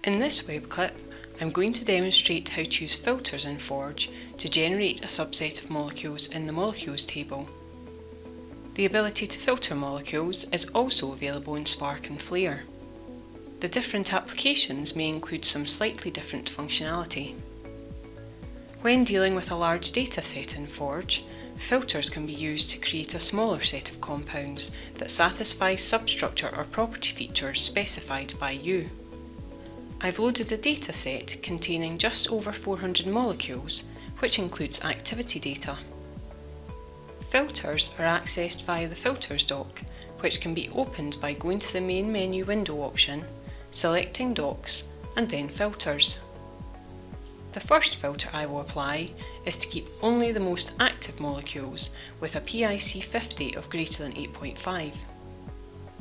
In this web clip, I'm going to demonstrate how to use filters in Forge to generate a subset of molecules in the Molecules table. The ability to filter molecules is also available in Spark and Flare. The different applications may include some slightly different functionality. When dealing with a large data set in Forge, filters can be used to create a smaller set of compounds that satisfy substructure or property features specified by you. I've loaded a dataset containing just over 400 molecules, which includes activity data. Filters are accessed via the Filters dock, which can be opened by going to the main menu window option, selecting Docs, and then Filters. The first filter I will apply is to keep only the most active molecules with a PIC 50 of greater than 8.5.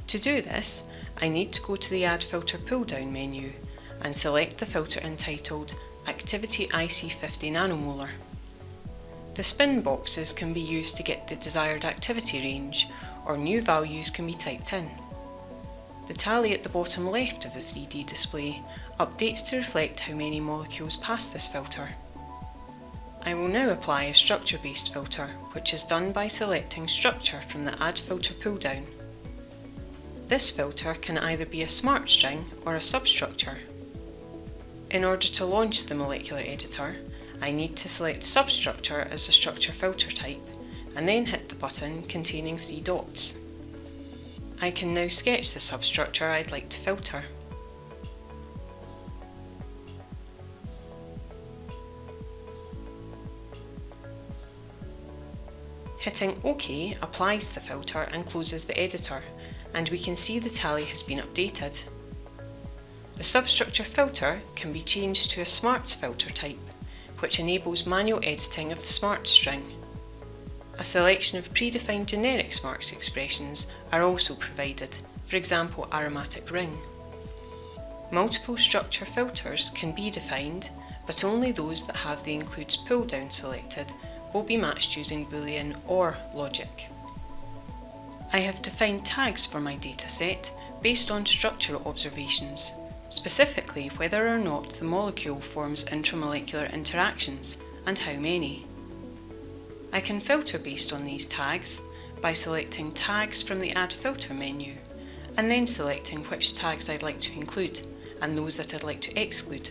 To do this, I need to go to the Add Filter pull-down menu and select the filter entitled Activity IC 50 nanomolar. The spin boxes can be used to get the desired activity range, or new values can be typed in. The tally at the bottom left of the 3D display updates to reflect how many molecules pass this filter. I will now apply a structure-based filter, which is done by selecting Structure from the Add Filter pull-down. This filter can either be a smart string or a substructure. In order to launch the molecular editor, I need to select Substructure as the structure filter type, and then hit the button containing 3 dots. I can now sketch the substructure I'd like to filter. Hitting OK applies the filter and closes the editor, and we can see the tally has been updated. The substructure filter can be changed to a smart filter type, which enables manual editing of the smart string. A selection of predefined generic smarts expressions are also provided, for example aromatic ring. Multiple structure filters can be defined, but only those that have the Includes pull-down selected will be matched using Boolean OR logic. I have defined tags for my dataset based on structural observations, specifically whether or not the molecule forms intramolecular interactions and how many. I can filter based on these tags by selecting Tags from the Add Filter menu and then selecting which tags I'd like to include and those that I'd like to exclude.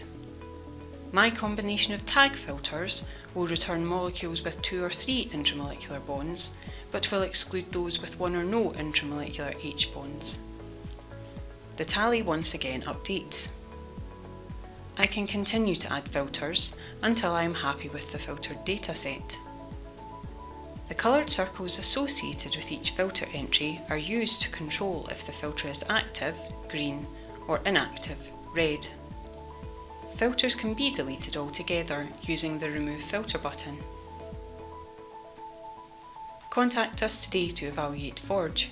My combination of tag filters will return molecules with 2 or 3 intramolecular bonds, but will exclude those with 1 or no intramolecular H bonds. The tally once again updates. I can continue to add filters until I am happy with the filtered dataset. The coloured circles associated with each filter entry are used to control if the filter is active, green, or inactive, red. Filters can be deleted altogether using the Remove Filter button. Contact us today to evaluate Forge.